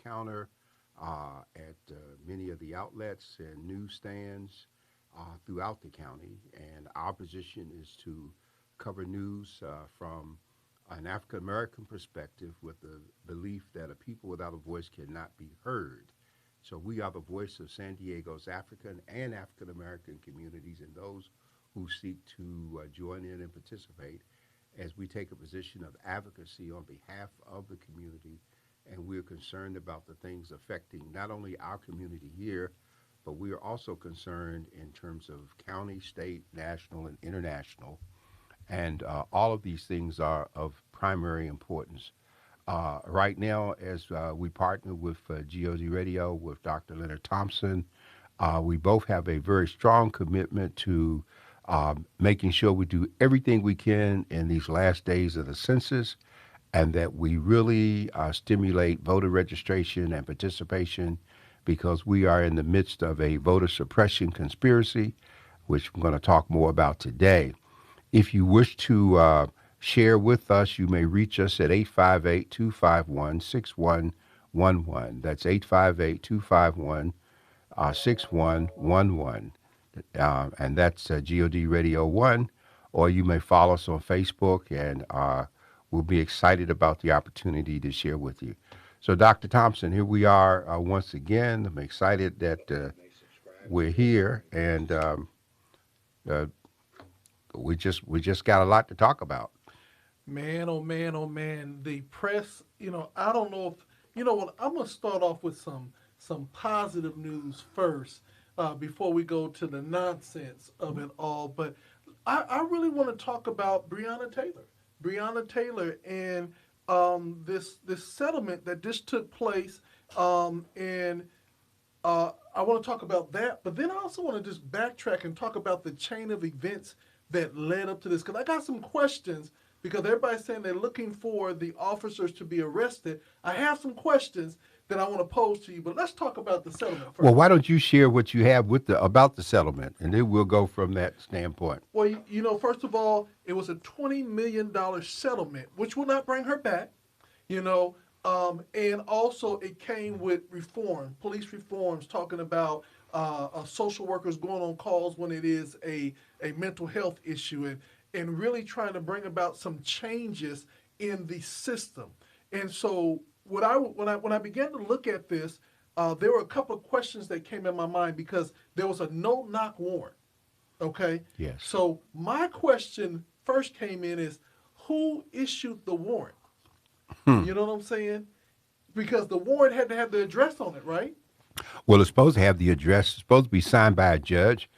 counter, at many of the outlets and newsstands throughout the county. And our position is to cover news from an African American perspective with the belief that a people without a voice cannot be heard. So we are the voice of San Diego's African and African American communities and those who seek to join in and participate as we take a position of advocacy on behalf of the community. And we're concerned about the things affecting not only our community here, but we are also concerned in terms of county, state, national, and international. And all of these things are of primary importance. Right now, as we partner with GOD Radio, with Dr. Leonard Thompson, we both have a very strong commitment to making sure we do everything we can in these last days of the census and that we really stimulate voter registration and participation because we are in the midst of a voter suppression conspiracy, which I'm going to talk more about today. If you wish to share with us, you may reach us at 858-251-6111. That's 858-251-6111. And that's GOD Radio 1. Or you may follow us on Facebook, and we'll be excited about the opportunity to share with you. So, Dr. Thompson, here we are once again. I'm excited that we're here, and uh, we just got a lot to talk about. Man, oh man, oh man. The press, I don't know if you know what. I'm gonna start off with some positive news first, before we go to the nonsense of it all. But I really want to talk about Breonna Taylor. Breonna Taylor and this settlement that just took place, and I want to talk about that. But then I also want to just backtrack and talk about the chain of events that led up to this, because I got some questions. Because everybody's saying they're looking for the officers to be arrested. I have some questions that I want to pose to you, but let's talk about the settlement Well, first. why don't you share what you have with about the settlement, and then we'll go from that standpoint. Well, first of all, it was a $20 million settlement, which will not bring her back, and also it came with reform, police reforms, talking about social workers going on calls when it is a mental health issue, and really trying to bring about some changes in the system. And so when I began to look at this, there were a couple of questions that came in my mind because there was a no knock warrant. Okay. Yes. So my question first came in is who issued the warrant? You know what I'm saying? Because the warrant had to have the address on it, right? Well, it's supposed to have the address. It's supposed to be signed by a judge.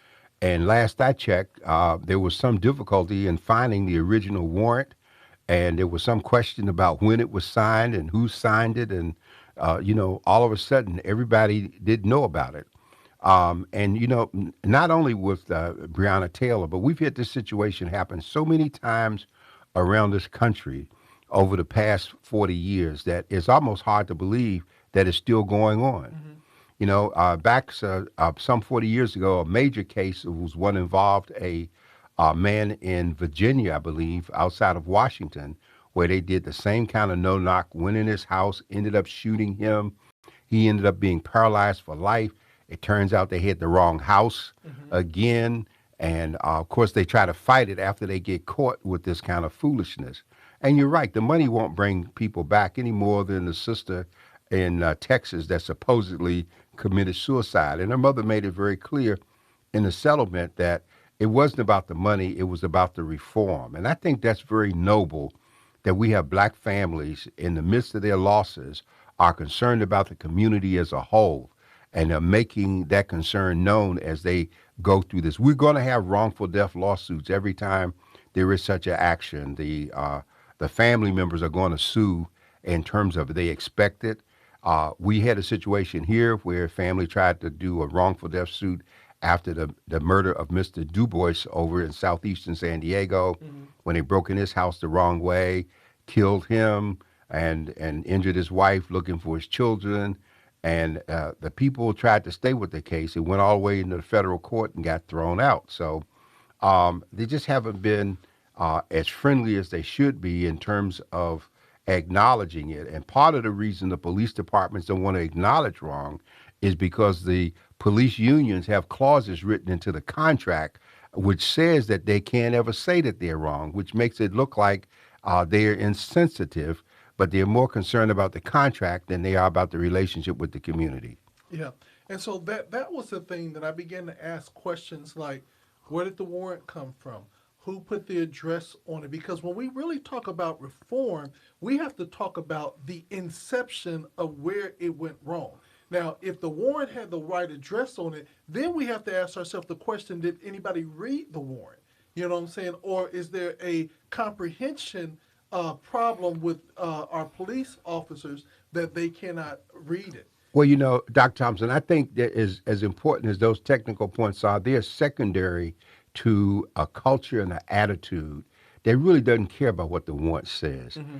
And last I checked, there was some difficulty in finding the original warrant, and there was some question about when it was signed and who signed it, and all of a sudden everybody didn't know about it. And not only with Breonna Taylor, but we've had this situation happen so many times around this country over the past 40 years that it's almost hard to believe that it's still going on. Mm-hmm. Back some 40 years ago, a major case was one involved a man in Virginia, I believe, outside of Washington, where they did the same kind of no-knock, went in his house, ended up shooting him. He ended up being paralyzed for life. It turns out they hit the wrong house Mm-hmm. again. And of course, they try to fight it after they get caught with this kind of foolishness. And you're right, the money won't bring people back any more than the sister in Texas that supposedly committed suicide. And her mother made it very clear in the settlement that it wasn't about the money, it was about the reform. And I think that's very noble that we have black families in the midst of their losses are concerned about the community as a whole and are making that concern known as they go through this. We're going to have wrongful death lawsuits every time there is such an action. The family members are going to sue in terms of they expect it. We had a situation here where a family tried to do a wrongful death suit after the murder of Mr. Du Bois over in southeastern San Diego Mm-hmm. when they broke in his house the wrong way, killed him, and injured his wife looking for his children. And the people tried to stay with the case. It went all the way into the federal court and got thrown out. So they just haven't been as friendly as they should be in terms of acknowledging it. And part of the reason the police departments don't want to acknowledge wrong is because the police unions have clauses written into the contract which says that they can't ever say that they're wrong, which makes it look like they're insensitive, but they're more concerned about the contract than they are about the relationship with the community. Yeah. And so that was the thing that I began to ask questions like, where did the warrant come from? Who put the address on it? Because when we really talk about reform, we have to talk about the inception of where it went wrong. Now, if the warrant had the right address on it, then we have to ask ourselves the question, did anybody read the warrant? You know what I'm saying? Or is there a comprehension problem with our police officers that they cannot read it? Well, Dr. Thompson, I think that is as important as those technical points are, they're secondary to a culture and an attitude that really doesn't care about what the warrant says. Mm-hmm.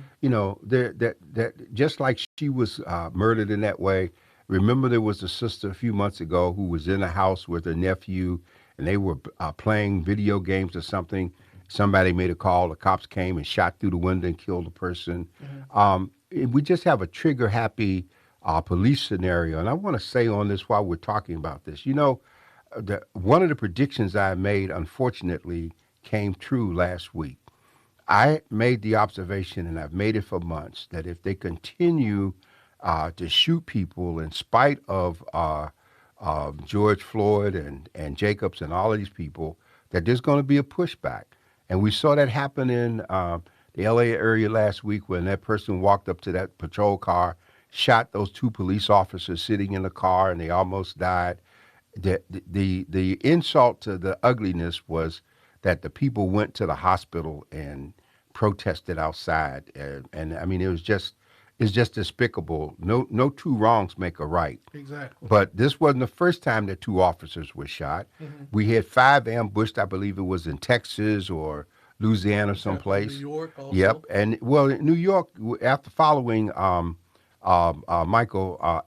That just like she was murdered in that way. Remember, there was a sister a few months ago who was in a house with her nephew, and they were playing video games or something. Somebody made a call. The cops came and shot through the window and killed the person. Mm-hmm. We just have a trigger happy police scenario. And I want to say on this while we're talking about this, one of the predictions I made, unfortunately, came true last week. I made the observation, and I've made it for months, that if they continue to shoot people in spite of George Floyd and Jacobs and all of these people, that there's going to be a pushback. And we saw that happen in the LA area last week when that person walked up to that patrol car, shot those two police officers sitting in the car, and they almost died. The insult to the ugliness was that the people went to the hospital and protested outside, and I mean it's just despicable. No two wrongs make a right. Exactly. But this wasn't the first time that two officers were shot. Mm-hmm. We had 5 ambushed. I believe it was in Texas or Louisiana, someplace. New York also. Yep, and well, in New York, after following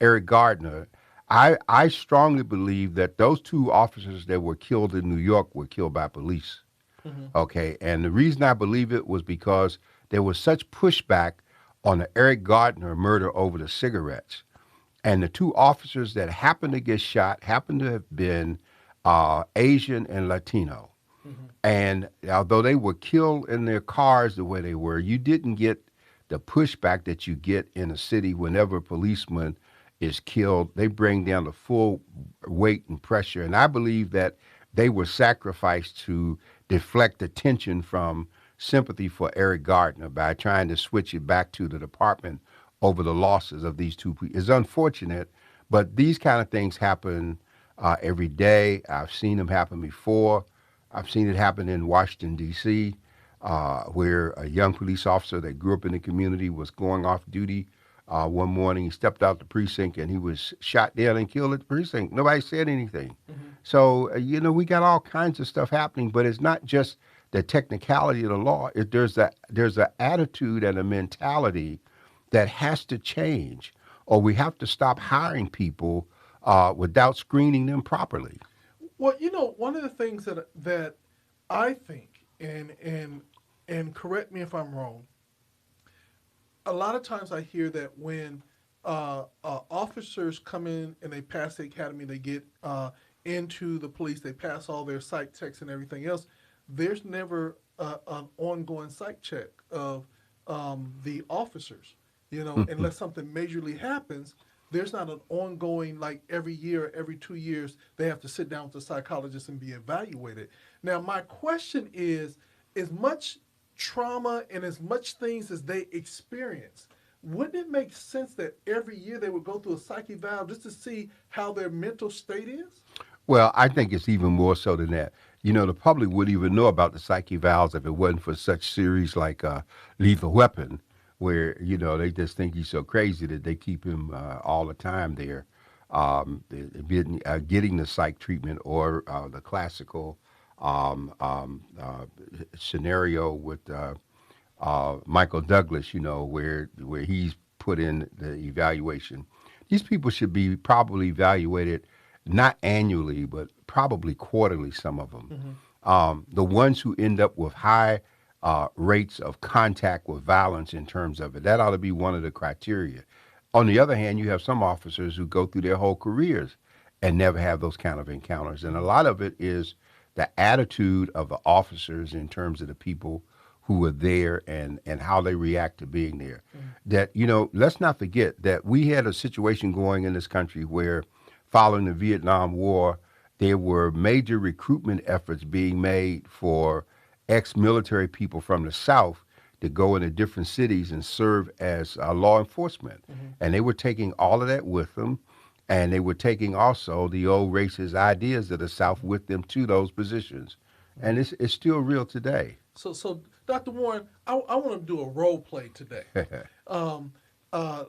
Eric Gardner, I strongly believe that those two officers that were killed in New York were killed by police. Mm-hmm. Okay, and the reason I believe it was because there was such pushback on the Eric Gardner murder over the cigarettes. And the two officers that happened to get shot happened to have been Asian and Latino. Mm-hmm. And although they were killed in their cars the way they were, you didn't get the pushback that you get in a city whenever a policeman is killed. They bring down the full weight and pressure. And I believe that they were sacrificed to deflect attention from sympathy for Eric Gardner by trying to switch it back to the department over the losses of these two people. It's unfortunate, but these kind of things happen every day. I've seen them happen before. I've seen it happen in Washington, D.C., where a young police officer that grew up in the community was going off duty one morning. He stepped out the precinct and he was shot down and killed at the precinct. Nobody said anything. Mm-hmm. So, we got all kinds of stuff happening, but it's not just the technicality of the law. There's an attitude and a mentality that has to change, or we have to stop hiring people without screening them properly. Well, one of the things that I think, and correct me if I'm wrong, a lot of times I hear that when officers come in and they pass the academy, they get into the police, they pass all their psych checks and everything else, there's never an ongoing psych check of the officers. Unless something majorly happens, there's not an ongoing, like every year, every 2 years, they have to sit down with a psychologist and be evaluated. Now, my question is, as much trauma and as much things as they experience, wouldn't it make sense that every year they would go through a psych eval just to see how their mental state is? Well, I think it's even more so than that. The public wouldn't even know about the psych evals if it wasn't for such series like Lethal Weapon, where, they just think he's so crazy that they keep him all the time there, getting the psych treatment, or the classical scenario with Michael Douglas, where he's put in the evaluation. These people should be probably evaluated not annually, but probably quarterly, some of them. Mm-hmm. The ones who end up with high rates of contact with violence in terms of it. That ought to be one of the criteria. On the other hand, you have some officers who go through their whole careers and never have those kind of encounters. And a lot of it is the attitude of the officers in terms of the people who are there and how they react to being there. That, let's not forget that we had a situation going in this country where following the Vietnam War, there were major recruitment efforts being made for ex-military people from the South to go into different cities and serve as law enforcement. And they were taking all of that with them. And they were taking also the old racist ideas of the South with them to those positions. And it's still real today. So Dr. Warren, I want to do a role play today.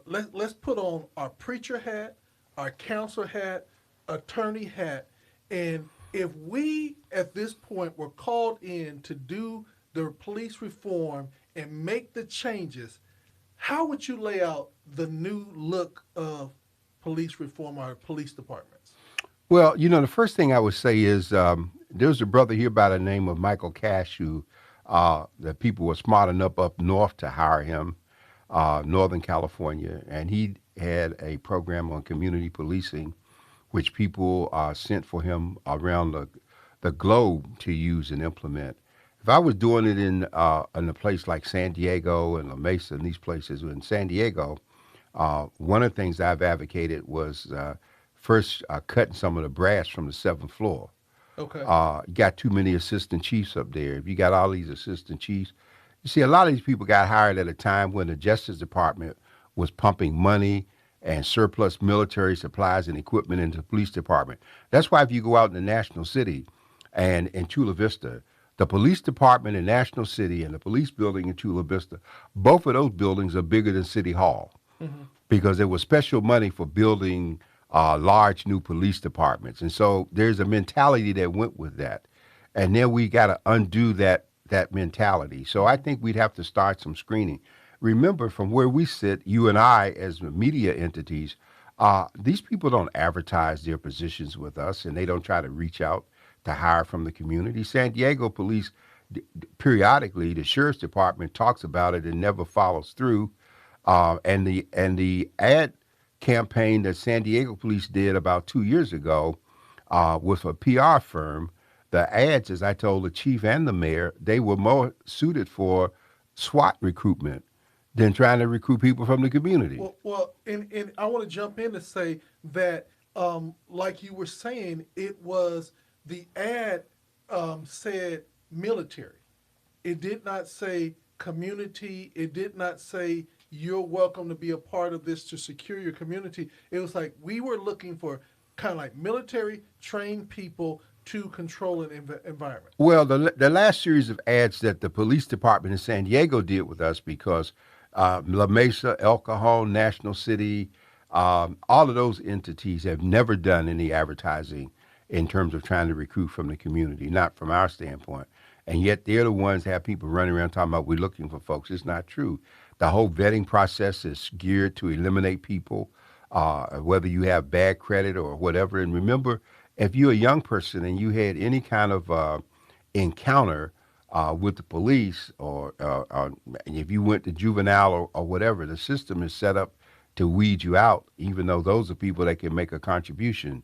Let's put on our preacher hat, our counselor hat, attorney hat, and if we at this point were called in to do the police reform and make the changes, how would you lay out the new look of police reform or police departments? Well, the first thing I would say is there's a brother here by the name of Michael Cash who the people were smart enough up north to hire him, Northern California, and he had a program on community policing, which people sent for him around the globe to use and implement. If I was doing it in a place like San Diego and La Mesa and these places, in San Diego, one of the things I've advocated was first cutting some of the brass from the seventh floor. Okay. Got too many assistant chiefs up there. If you got all these assistant chiefs, you see, a lot of these people got hired at a time when the Justice Department was pumping money and surplus military supplies and equipment into the police department. That's why if you go out in the National City and in Chula Vista, the police department in National City and the police building in Chula Vista, both of those buildings are bigger than City Hall because there was special money for building large new police departments. And so there's a mentality that went with that. And then we got to undo that mentality. So I think we'd have to start some screening. Remember, from where we sit, you and I as media entities, these people don't advertise their positions with us and they don't try to reach out to hire from the community. San Diego police, periodically, the sheriff's department talks about it and never follows through. And the ad campaign that San Diego police did about 2 years ago with a PR firm, the ads, as I told the chief and the mayor, they were more suited for SWAT recruitment than trying to recruit people from the community. And I want to jump in to say that, like you were saying, it was the ad said military. It did not say community. It did not say you're welcome to be a part of this to secure your community. It was like we were looking for kind of like military trained people to control an environment. Well, the last series of ads that the police department in San Diego did with us, because La Mesa, El Cajon, National City, all of those entities have never done any advertising in terms of trying to recruit from the community, not from our standpoint. And yet they're the ones that have people running around talking about we're looking for folks. It's not true. The whole vetting process is geared to eliminate people, whether you have bad credit or whatever. And remember, if you're a young person and you had any kind of encounter with the police or if you went to juvenile or whatever, the system is set up to weed you out, even though those are people that can make a contribution.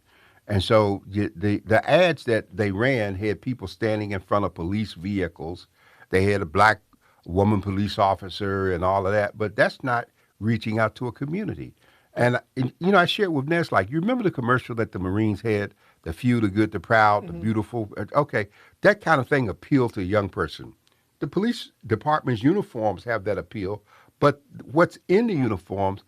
And so the ads that they ran had people standing in front of police vehicles. They had a black woman police officer and all of that, but that's not reaching out to a community. And I shared with Ness, like, you remember the commercial that the Marines had, the few, the good, the proud, the beautiful? Okay, that kind of thing appealed to a young person. The police department's uniforms have that appeal, but what's in the uniforms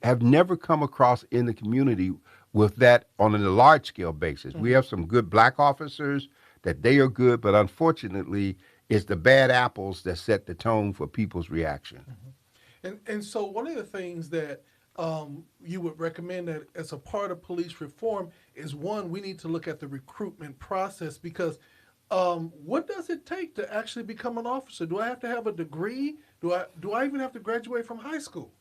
have never come across in the community with that on a large scale basis. We have some good black officers that they are good, but unfortunately, it's the bad apples that set the tone for people's reaction. And so one of the things that you would recommend that as a part of police reform is, one, we need to look at the recruitment process, because what does it take to actually become an officer? Do I have to have a degree? Do I even have to graduate from high school?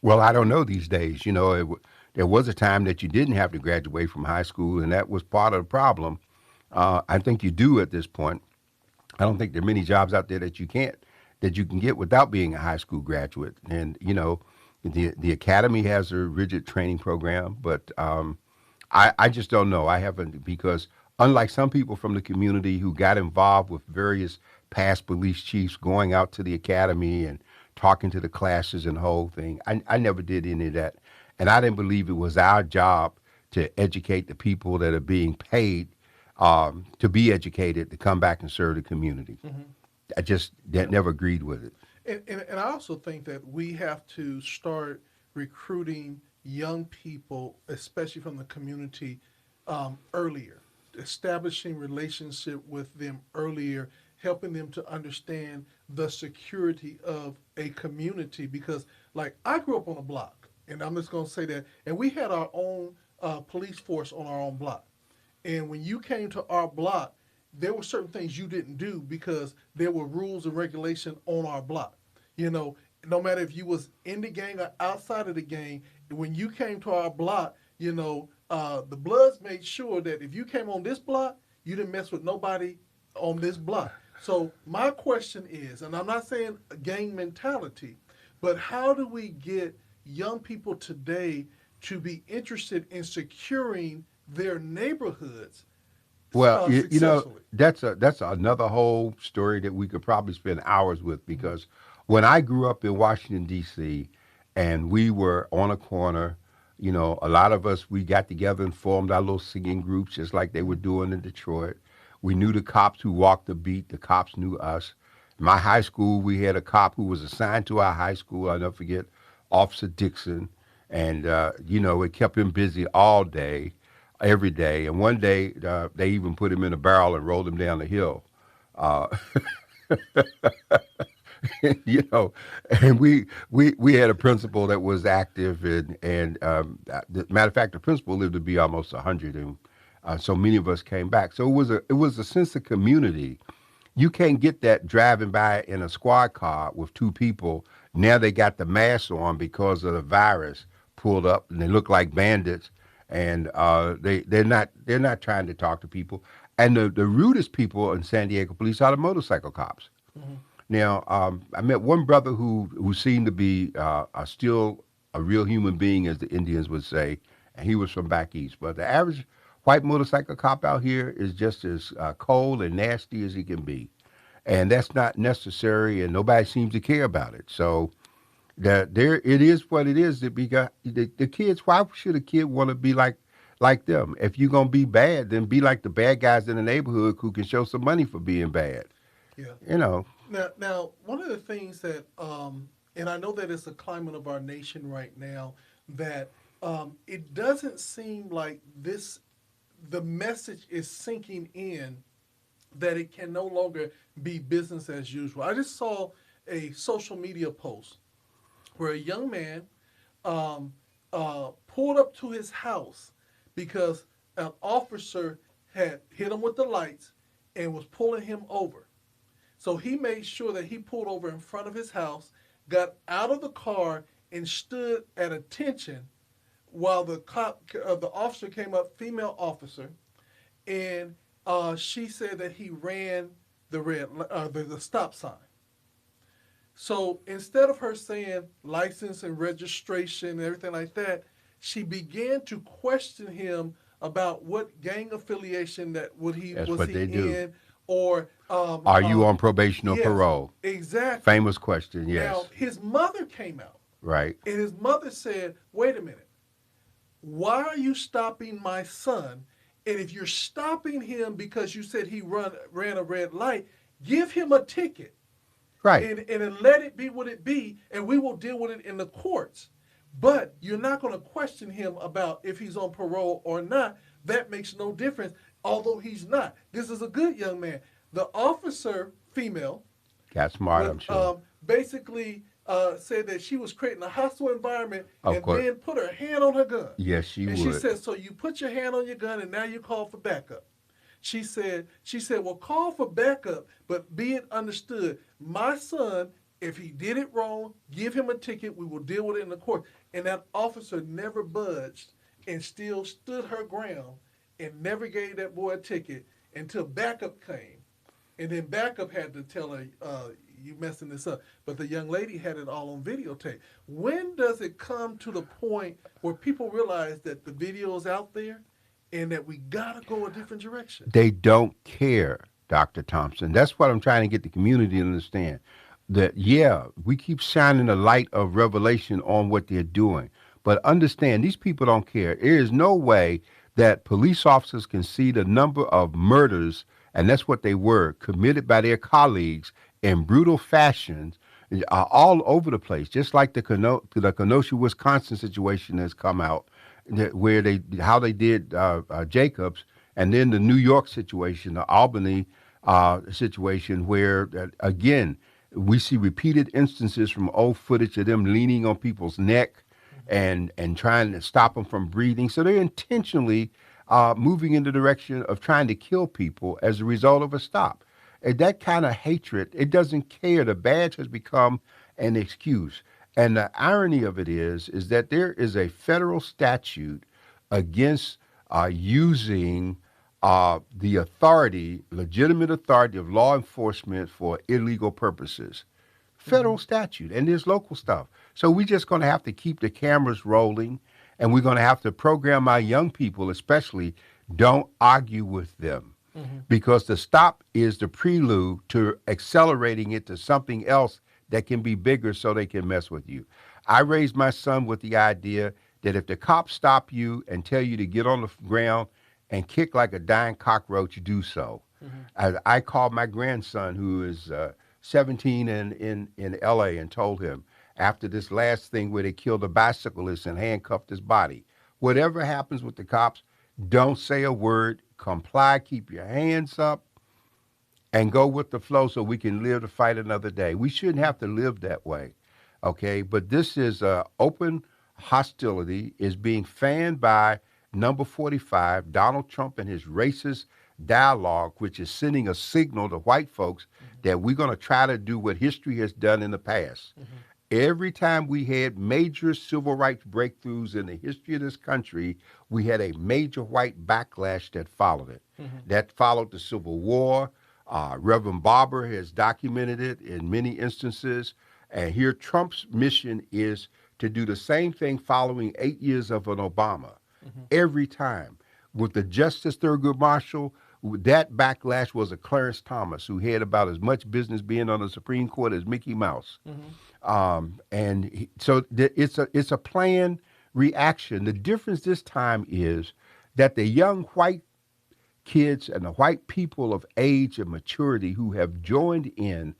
Well, I don't know these days. There was a time that you didn't have to graduate from high school, and that was part of the problem. I think you do at this point. I don't think there are many jobs out there that you can get without being a high school graduate. And the academy has a rigid training program, but I just don't know. I haven't because unlike some people from the community who got involved with various past police chiefs going out to the academy and talking to the classes and the whole thing, I never did any of that, and I didn't believe it was our job to educate the people that are being paid to be educated to come back and serve the community. Hmm. I just Yeah. never agreed with it. And I also think that we have to start recruiting young people, especially from the community, earlier, establishing relationship with them earlier, helping them to understand the security of a community. Because, like, I grew up on a block, and I'm just going to say that, and we had our own police force on our own block. And when you came to our block, there were certain things you didn't do because there were rules and regulation on our block. You know, no matter if you was in the gang or outside of the gang, when you came to our block, the Bloods made sure that if you came on this block, you didn't mess with nobody on this block. So my question is, and I'm not saying gang mentality, but how do we get young people today to be interested in securing their neighborhoods Well, successfully? that's another whole story that we could probably spend hours with because when I grew up in Washington D.C. and we were on a corner, a lot of us we got together and formed our little singing groups just like they were doing in Detroit. We knew the cops who walked the beat. The cops knew us. My high school, we had a cop who was assigned to our high school. I'll never forget, Officer Dixon, and it kept him busy all day every day. And one day, they even put him in a barrel and rolled him down the hill. Uh, you know, and we had a principal that was active, and matter of fact, the principal lived to be almost 100, and so many of us came back. So it was a sense of community. You can't get that driving by in a squad car with two people. Now they got the masks on because of the virus pulled up, and they look like bandits. And they're not trying to talk to people. And the rudest people in San Diego police are the motorcycle cops. Hmm. Now, I met one brother who seemed to be still a real human being, as the Indians would say, and he was from back east. But the average white motorcycle cop out here is just as cold and nasty as he can be, and that's not necessary, and nobody seems to care about it. So that there, it is what it is. That because the kids, why should a kid want to be like them? If you're gonna be bad, then be like the bad guys in the neighborhood who can show some money for being bad. Yeah. You know. Now, one of the things that, and I know that it's the climate of our nation right now, that it doesn't seem like the message is sinking in that it can no longer be business as usual. I just saw a social media post where a young man pulled up to his house because an officer had hit him with the lights and was pulling him over. So he made sure that he pulled over in front of his house, got out of the car, and stood at attention while the officer came up, female officer, and she said that he ran the stop sign. So instead of her saying license and registration and everything like that, she began to question him about what gang affiliation that would he That's was what he they do. in, or Are you on probation or yes, parole? exactly. Famous question. Now Yes. his mother came out, Right. and his mother said, "Wait a minute, why are you stopping my son? And if you're stopping him because you said he ran a red light, give him a ticket." Right. And let it be what it be, and we will deal with it in the courts. But you're not going to question him about if he's on parole or not. That makes no difference, although he's not. This is a good young man. The officer, female, Got smart, was I'm sure. basically said that she was creating a hostile environment Of and course. then put her hand on her gun. Yes, she And she would. said, "So you put your hand on your gun and now you call for backup." She said, "Well, call for backup, but be it understood, my son, if he did it wrong, give him a ticket. We will deal with it in the court." And that officer never budged and still stood her ground and never gave that boy a ticket until backup came. And then backup had to tell her, "You messing this up." But the young lady had it all on videotape. When does it come to the point where people realize that the video is out there, and that we gotta go a different direction? They don't care, Dr. Thompson. That's what I'm trying to get the community to understand. That, yeah, we keep shining the light of revelation on what they're doing. But understand, these people don't care. There is no way that police officers can see the number of murders, and that's what they were, committed by their colleagues in brutal fashions all over the place, just like the Kenosha, Wisconsin situation has come out, where how they did Jacobs, and then the New York situation, the Albany situation, where again we see repeated instances from old footage of them leaning on people's neck and trying to stop them from breathing. So they're intentionally moving in the direction of trying to kill people as a result of a stop. And that kind of hatred, it doesn't care. The badge has become an excuse. And the irony of it is that there is a federal statute against using the authority, legitimate authority of law enforcement for illegal purposes. Federal statute, and there's local stuff. So we're just going to have to keep the cameras rolling, and we're going to have to program our young people, especially, don't argue with them. Because the stop is the prelude to accelerating it to something else that can be bigger so they can mess with you. I raised my son with the idea that if the cops stop you and tell you to get on the ground and kick like a dying cockroach, do so. I called my grandson, who is 17 in LA, and told him after this last thing where they killed a bicyclist and handcuffed his body, whatever happens with the cops, don't say a word, comply, keep your hands up, and go with the flow so we can live to fight another day. We shouldn't have to live that way, okay? But this is open hostility is being fanned by number 45, Donald Trump, and his racist dialogue, which is sending a signal to white folks that we're going to try to do what history has done in the past. Every time we had major civil rights breakthroughs in the history of this country, we had a major white backlash that followed it. That followed the Civil War. Reverend Barber has documented it in many instances. And here Trump's mission is to do the same thing following 8 years of an Obama. Every time. With the Justice Thurgood Marshall, that backlash was a Clarence Thomas, who had about as much business being on the Supreme Court as Mickey Mouse. It's a planned reaction. The difference this time is that the young white kids and the white people of age and maturity who have joined in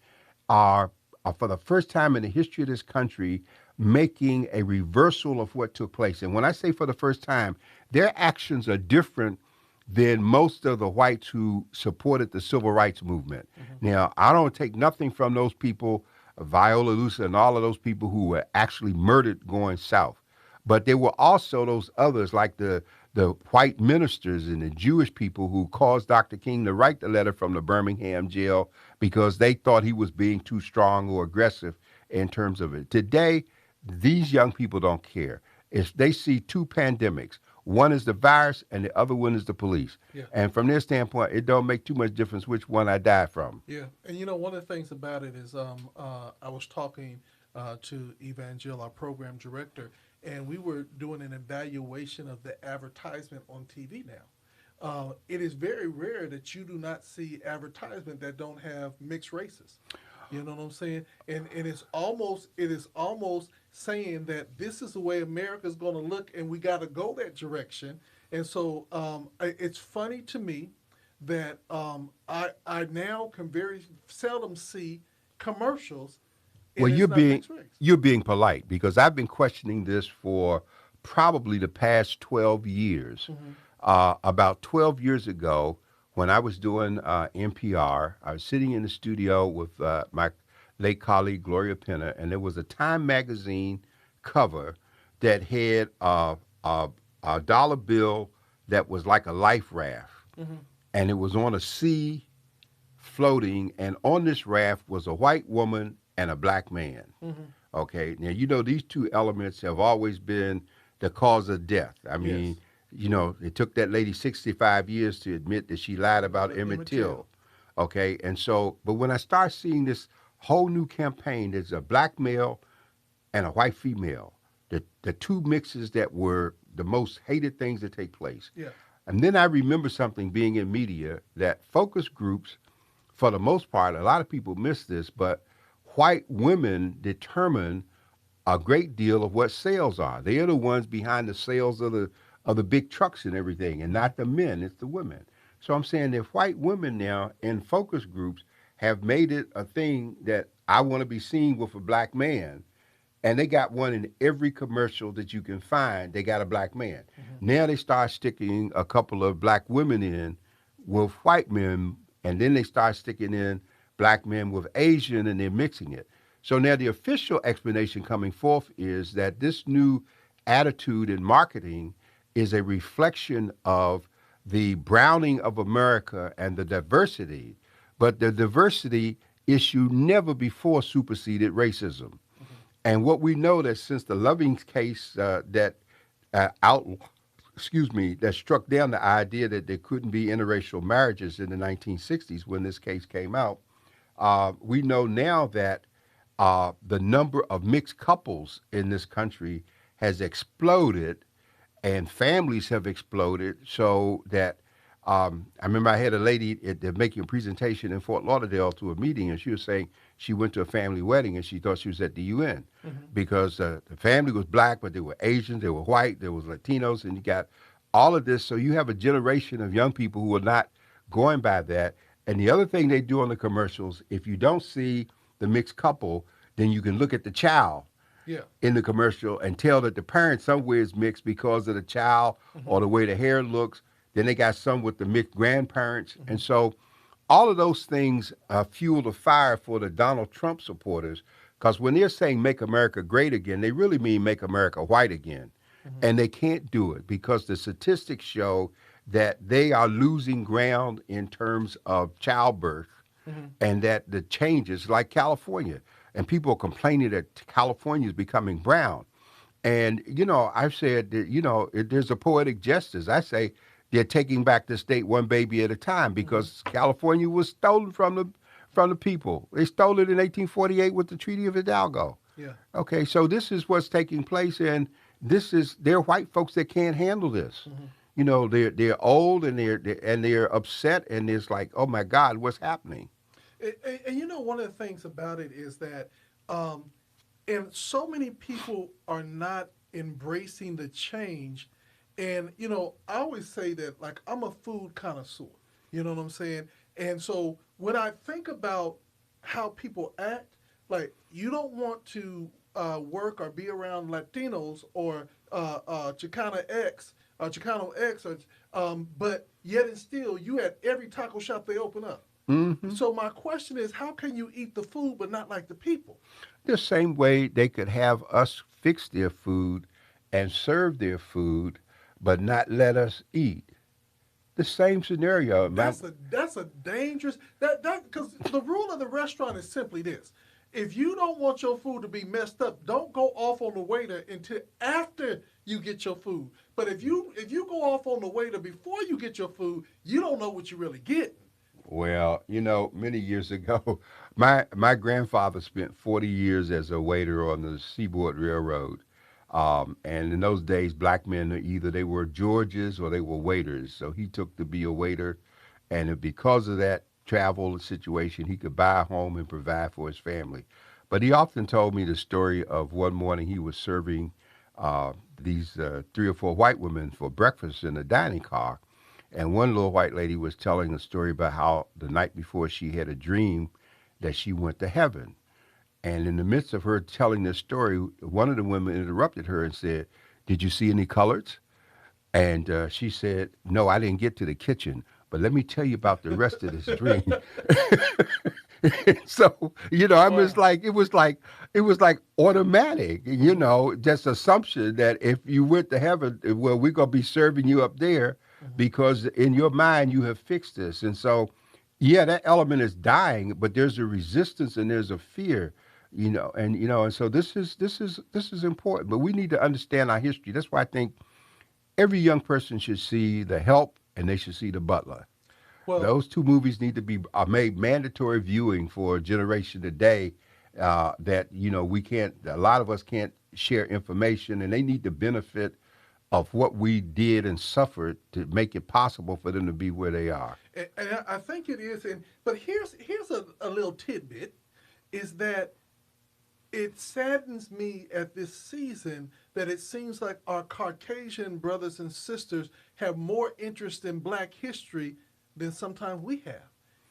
are for the first time in the history of this country, making a reversal of what took place. And when I say for the first time, their actions are different than most of the whites who supported the civil rights movement. Now, I don't take nothing from those people, Viola Lusa and all of those people who were actually murdered going south. But there were also those others, like the white ministers and the Jewish people who caused Dr. King to write the letter from the Birmingham jail because they thought he was being too strong or aggressive in terms of it. Today, these young people don't care. If they see two pandemics, one is the virus and the other one is the police. Yeah. And from their standpoint, it don't make too much difference which one I die from. Yeah, and one of the things about it is I was talking to Evangel, our program director, and we were doing an evaluation of the advertisement on TV now. It is very rare that you do not see advertisement that don't have mixed races. You know what I'm saying? And it is almost saying that this is the way America's going to look, and we got to go that direction. And so it's funny to me that I now can very seldom see commercials. Well, And it's not mixed race. you're being polite because I've been questioning this for probably the past 12 years. About 12 years ago, when I was doing NPR, I was sitting in the studio with my late colleague Gloria Penner, and there was a Time magazine cover that had a dollar bill that was like a life raft, and it was on a sea floating, and on this raft was a white woman and a black man. Okay, now these two elements have always been the cause of death. I mean, Yes. it took that lady 65 years to admit that she lied about Emmett Till. Okay, and so, but when I start seeing this whole new campaign, there's a black male and a white female, the two mixes that were the most hated things that take place. Yeah. And then I remember something being in media that focus groups, for the most part, a lot of people miss this, but white women determine a great deal of what sales are. They are the ones behind the sales of the big trucks and everything, and not the men. It's the women. So I'm saying that white women now in focus groups have made it a thing that I want to be seen with a black man, and they got one in every commercial that you can find. They got a black man. Hmm. Now they start sticking a couple of black women in with white men, and then they start sticking in black men with Asian, and they're mixing it. So now the official explanation coming forth is that this new attitude in marketing is a reflection of the browning of America and the diversity, but the diversity issue never before superseded racism. Hmm. And what we know that since the Loving case that out, excuse me, that struck down the idea that there couldn't be interracial marriages in the 1960s when this case came out, we know now that the number of mixed couples in this country has exploded and families have exploded so that I remember I had a lady making a presentation in Fort Lauderdale to a meeting, and she was saying she went to a family wedding and she thought she was at the UN Hmm. because the family was black, but they were Asians, they were white, there was Latinos, and you got all of this. So you have a generation of young people who are not going by that. And the other thing they do on the commercials, if you don't see the mixed couple, then you can look at the child Yeah. in the commercial and tell that the parent somewhere is mixed because of the child Hmm. or the way the hair looks. Then they got some with the mixed grandparents. Hmm. And so all of those things fuel the fire for the Donald Trump supporters because when they're saying make America great again, they really mean make America white again. Hmm. And they can't do it because the statistics show that they are losing ground in terms of childbirth Hmm. and that the changes, like California, and people are complaining that California is becoming brown. And, I've said that, there's a poetic justice. I say they're taking back the state one baby at a time Hmm. because California was stolen from the people. They stole it in 1848 with the Treaty of Hidalgo. Yeah. Okay, so this is what's taking place, and they're white folks that can't handle this. Hmm. They're old and they're upset, and it's like, oh my God, what's happening? And you know, one of the things about it is that, um, and so many people are not embracing the change. And, you know, I always say that, like, I'm a food connoisseur. You know what I'm saying? And so when I think about how people act, like, you don't want to work or be around Latinos or Chicano X, but yet and still, you at every taco shop they open up. Hmm. So my question is, how can you eat the food but not like the people? The same way they could have us fix their food and serve their food, but not let us eat. The same scenario. That's a dangerous that because the rule of the restaurant is simply this: if you don't want your food to be messed up, don't go off on the waiter until after you get your food. But if you go off on the waiter before you get your food, you don't know what you really get. Well, many years ago, my grandfather spent 40 years as a waiter on the Seaboard Railroad. And in those days, black men either they were Georges or they were waiters. So he took to be a waiter, and because of that travel situation, he could buy a home and provide for his family. But he often told me the story of one morning he was serving these three or four white women for breakfast in a dining car, and one little white lady was telling a story about how the night before she had a dream that she went to heaven. And in the midst of her telling this story, one of the women interrupted her and said, "Did you see any colors?" And she said, "No, I didn't get to the kitchen, but let me tell you about the rest of this dream." So, I was Wow. like, it was like automatic, just assumption that if you went to heaven, well, we're gonna be serving you up there Mhm. because in your mind you have fixed this. And so, yeah, that element is dying, but there's a resistance and there's a fear, and so this is important. But we need to understand our history. That's why I think every young person should see the help and they should see the butler. Well, Those two movies need to be made mandatory viewing for a generation today. That we can't. A lot of us can't share information, and they need the benefit of what we did and suffered to make it possible for them to be where they are. and I think it is. And but here's a little tidbit, is that it saddens me at this season that it seems like our Caucasian brothers and sisters have more interest in Black history than sometimes we have.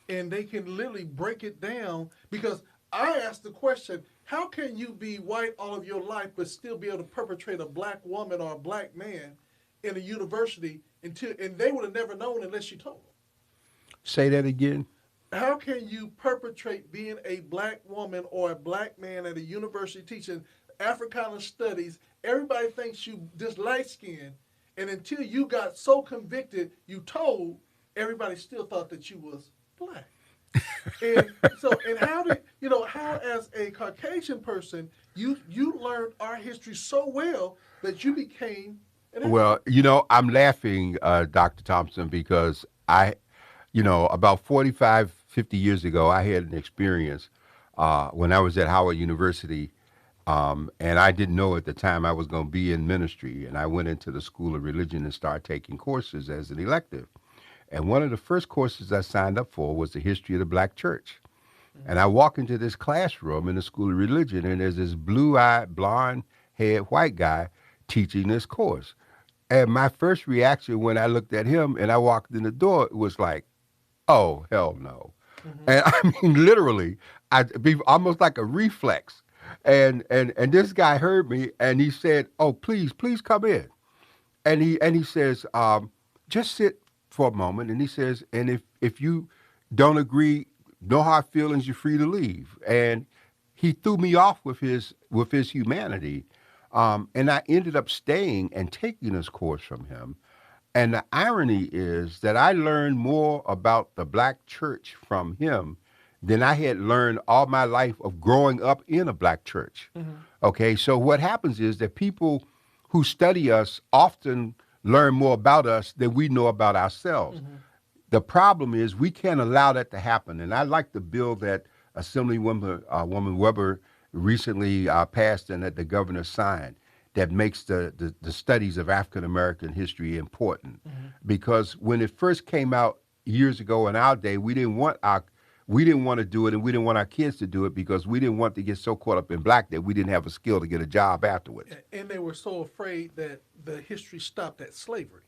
And they can literally break it down because I asked the question, how can you be white all of your life but still be able to perpetrate a black woman or a black man in a university and they would have never known unless you told them. Say that again. How can you perpetrate being a black woman or a black man at a university teaching Africana studies? Everybody thinks you just light skinned, and until you got so convicted, you told everybody still thought that you was black. And so, and how did how as a Caucasian person you learned our history so well that you became an Well, expert? I'm laughing, Dr. Thompson, because about 45, 50 years ago, I had an experience when I was at Howard University, and I didn't know at the time I was going to be in ministry, and I went into the School of Religion and started taking courses as an elective. And one of the first courses I signed up for was the history of the black church. And I walk into this classroom in the School of Religion, and there's this blue-eyed, blonde-haired white guy teaching this course. And my first reaction when I looked at him and I walked in the door was like, oh, hell no. Mm-hmm. And I mean, literally, I'd be almost like a reflex. And this guy heard me and he said, oh, please come in. And he says, just sit for a moment. And he says, and if you don't agree, no hard feelings, you're free to leave. And he threw me off with his humanity. And I ended up staying and taking this course from him. And the irony is that I learned more about the black church from him than I had learned all my life of growing up in a black church. Mm-hmm. Okay, so what happens is that people who study us often learn more about us than we know about ourselves. Mm-hmm. The problem is we can't allow that to happen. And I like the bill that Assemblywoman woman Weber recently passed and that the governor signed that makes the studies of African American history important. Mm-hmm. Because when it first came out years ago in our day, we didn't want to do it, and we didn't want our kids to do it because we didn't want to get so caught up in black that we didn't have a skill to get a job afterwards. And they were so afraid that the history stopped at slavery.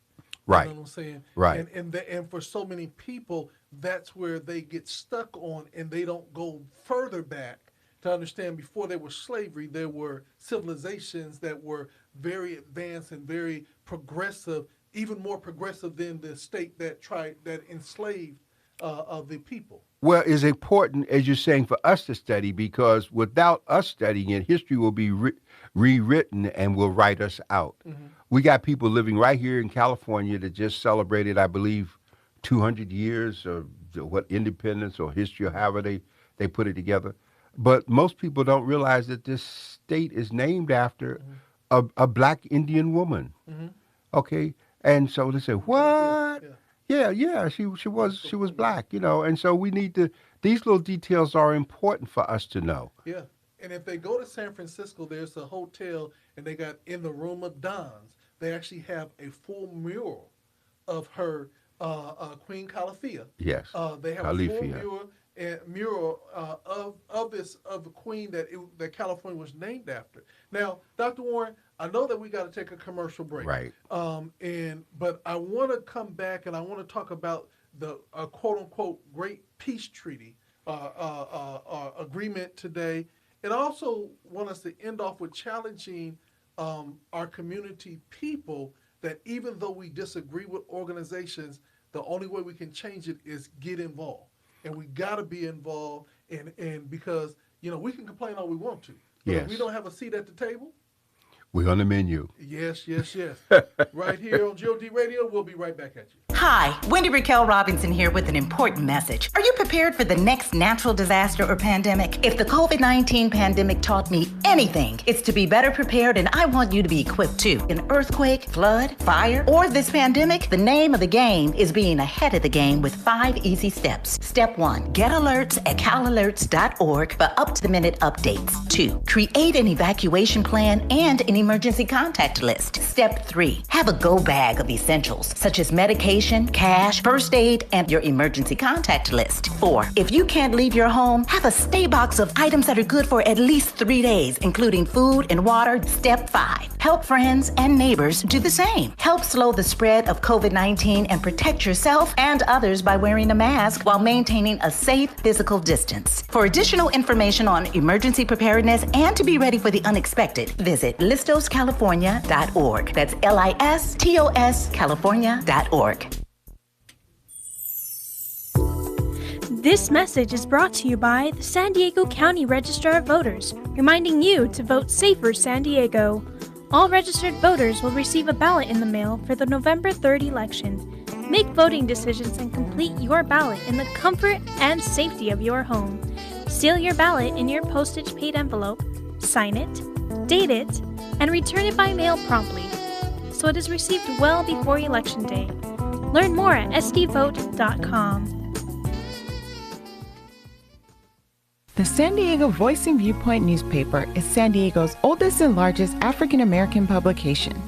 You know Right, what I'm saying? right. And for so many people, that's where they get stuck on, and they don't go further back to understand. Before there was slavery, there were civilizations that were very advanced and very progressive, even more progressive than the state that enslaved the people. Well, it's important, as you're saying, for us to study because without us studying it, history will be rewritten and will write us out. Mm-hmm. We got people living right here in California that just celebrated, I believe, 200 years of what independence or history or however they put it together. But most people don't realize that this state is named after Mm-hmm. a black Indian woman. Mm-hmm. Okay, and so they say, Yeah, "What? yeah. Yeah, she was black, and so we need to. These little details are important for us to know. Yeah. And if they go to San Francisco, there's a hotel, and they got in the room of Dons, they actually have a full mural of her, Queen Calafia. Yes, They have a full Califia. mural of the queen that California was named after. Now, Dr. Warren, I know that we got to take a commercial break. Right. But I want to come back and I want to talk about the quote unquote Great Peace Treaty agreement today, and I also want us to end off with challenging our community people that even though we disagree with organizations, the only way we can change it is get involved, and we got to be involved, and because we can complain all we want to, but if we Yes. don't have a seat at the table. We're on the menu. Yes, yes, yes. Right here on GOD Radio. We'll be right back at you. Hi, Wendy Raquel Robinson here with an important message. Are you prepared for the next natural disaster or pandemic? If the COVID-19 pandemic taught me anything, it's to be better prepared, and I want you to be equipped too. An earthquake, flood, fire, or this pandemic, the name of the game is being ahead of the game with 5 easy steps. Step 1, get alerts at calalerts.org for up-to-the-minute updates. 2, create an evacuation plan and an emergency contact list. Step 3, have a go bag of essentials such as medication, cash, first aid, and your emergency contact list. 4, if you can't leave your home, have a stay box of items that are good for at least 3 days, including food and water. Step 5, help friends and neighbors do the same. Help slow the spread of COVID-19 and protect yourself and others by wearing a mask while maintaining a safe physical distance. For additional information on emergency preparedness and to be ready for the unexpected, visit listoscalifornia.org. That's LISTOS California.org. This message is brought to you by the San Diego County Register of Voters, reminding you to vote safer San Diego. All registered voters will receive a ballot in the mail for the November 3rd election. Make voting decisions and complete your ballot in the comfort and safety of your home. Seal your ballot in your postage-paid envelope, sign it, date it, and return it by mail promptly, so it is received well before Election Day. Learn more at sdvote.com. The San Diego Voice and Viewpoint newspaper is San Diego's oldest and largest African American publication.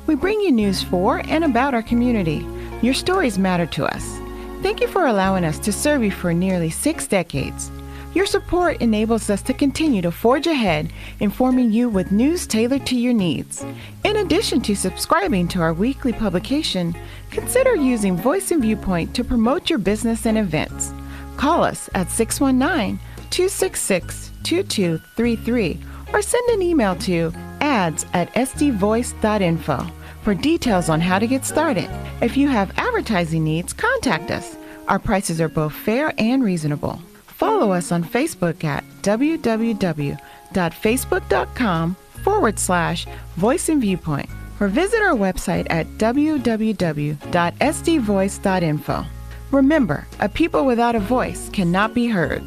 We bring you news for and about our community. Your stories matter to us. Thank you for allowing us to serve you for nearly 6 decades. Your support enables us to continue to forge ahead, informing you with news tailored to your needs. In addition to subscribing to our weekly publication, consider using Voice and Viewpoint to promote your business and events. Call us at 619-266-2233 or send an email to ads@sdvoice.info for details on how to get started. If you have advertising needs, contact us. Our prices are both fair and reasonable. Follow us on Facebook at www.facebook.com/Voice and Viewpoint or visit our website at www.sdvoice.info. Remember, a people without a voice cannot be heard.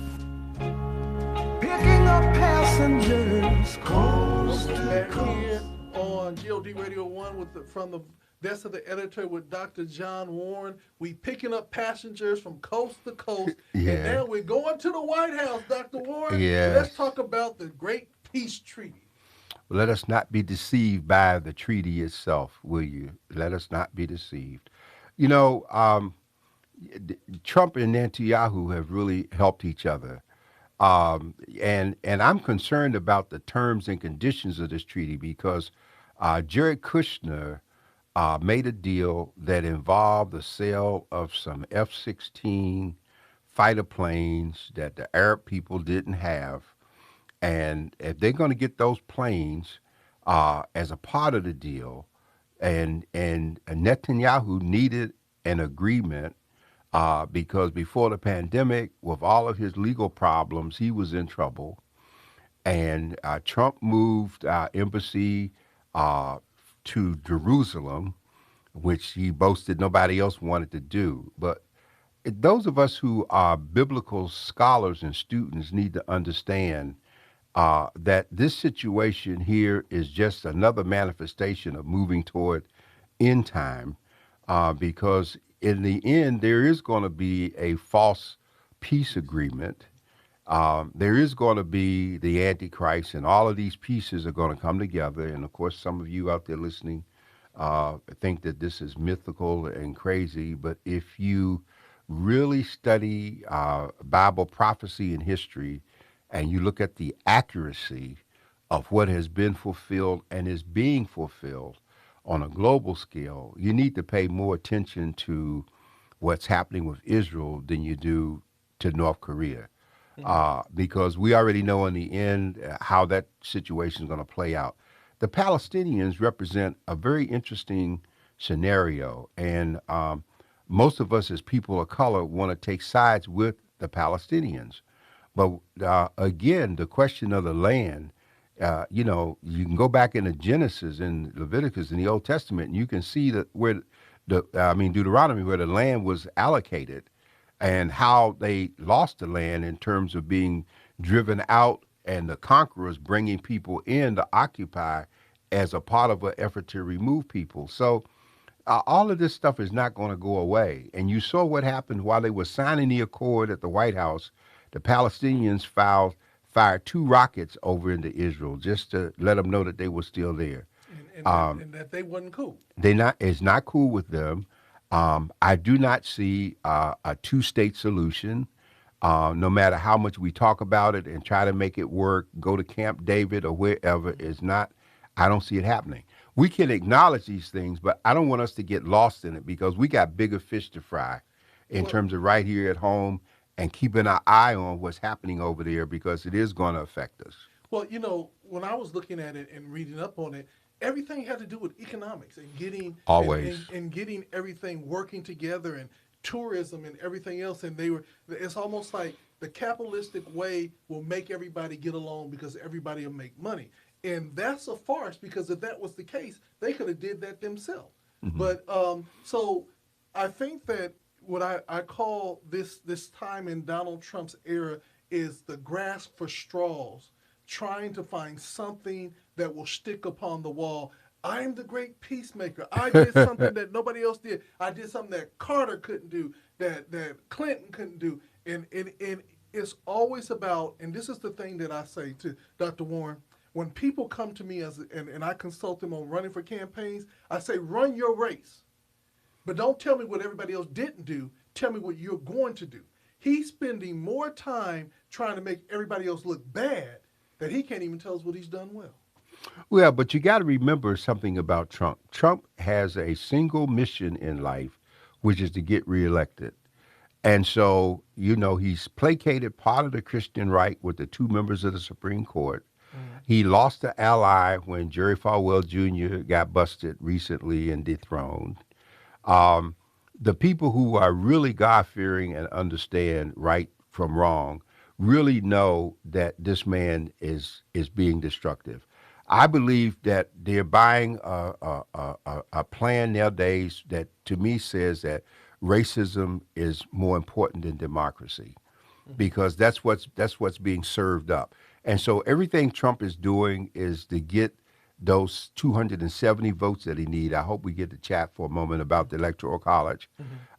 Picking up passengers coast to Back coast. here on GOD Radio 1 from the desk of the editor with Dr. John Warren. We picking up passengers from coast to coast. Yeah. And now we're going to the White House, Dr. Warren. Yes. Let's talk about the Great Peace Treaty. Let us not be deceived by the treaty itself, will you? Let us not be deceived. You know, Trump and Netanyahu have really helped each other. And I'm concerned about the terms and conditions of this treaty because Jared Kushner made a deal that involved the sale of some F-16 fighter planes that the Arab people didn't have. And if they're going to get those planes as a part of the deal, and Netanyahu needed an agreement because before the pandemic, with all of his legal problems, he was in trouble. And Trump moved our embassy to Jerusalem, which he boasted nobody else wanted to do. But those of us who are biblical scholars and students need to understand that this situation here is just another manifestation of moving toward end time, because in the end, there is going to be a false peace agreement. There is going to be the Antichrist, and all of these pieces are going to come together. And of course, some of you out there listening think that this is mythical and crazy. But if you really study Bible prophecy and history, and you look at the accuracy of what has been fulfilled and is being fulfilled on a global scale, you need to pay more attention to what's happening with Israel than you do to North Korea. Because we already know in the end how that situation is going to play out. The Palestinians represent a very interesting scenario, and most of us as people of color want to take sides with the Palestinians. But again, the question of the land You can go back into Genesis and Leviticus in the Old Testament, and you can see that where Deuteronomy, where the land was allocated, and how they lost the land in terms of being driven out, and the conquerors bringing people in to occupy as a part of an effort to remove people. So all of this stuff is not going to go away. And you saw what happened while they were signing the accord at the White House. The Palestinians fired 2 rockets over into Israel just to let them know that they were still there. And that they wasn't cool. It's not cool with them. I do not see a two-state solution. No matter how much we talk about it and try to make it work, go to Camp David or wherever, it's not. I don't see it happening. We can acknowledge these things, but I don't want us to get lost in it because we got bigger fish to fry in terms of right here at home and keeping our eye on what's happening over there because it is going to affect us. Well, when I was looking at it and reading up on it, everything had to do with economics and getting Always. and getting everything working together and tourism and everything else. And it's almost like the capitalistic way will make everybody get along because everybody will make money. And that's a farce because if that was the case, they could have did that themselves. Mm-hmm. But so I think that what I call this time in Donald Trump's era is the grasp for straws, trying to find something that will stick upon the wall. I'm the great peacemaker. I did something that nobody else did. I did something that Carter couldn't do, that Clinton couldn't do. And it's always about, and this is the thing that I say to Dr. Warren, when people come to me and I consult them on running for campaigns, I say, run your race. But don't tell me what everybody else didn't do. Tell me what you're going to do. He's spending more time trying to make everybody else look bad that he can't even tell us what he's done well. Well, but you got to remember something about Trump. Trump has a single mission in life, which is to get reelected. And so, he's placated part of the Christian right with the 2 members of the Supreme Court. He lost the ally when Jerry Falwell Jr. got busted recently and dethroned. The people who are really God-fearing and understand right from wrong really know that this man is being destructive. I believe that they're buying a plan nowadays that to me says that racism is more important than democracy because that's what's being served up. And so everything Trump is doing is to get those 270 votes that he needs. I hope we get to chat for a moment about the Electoral College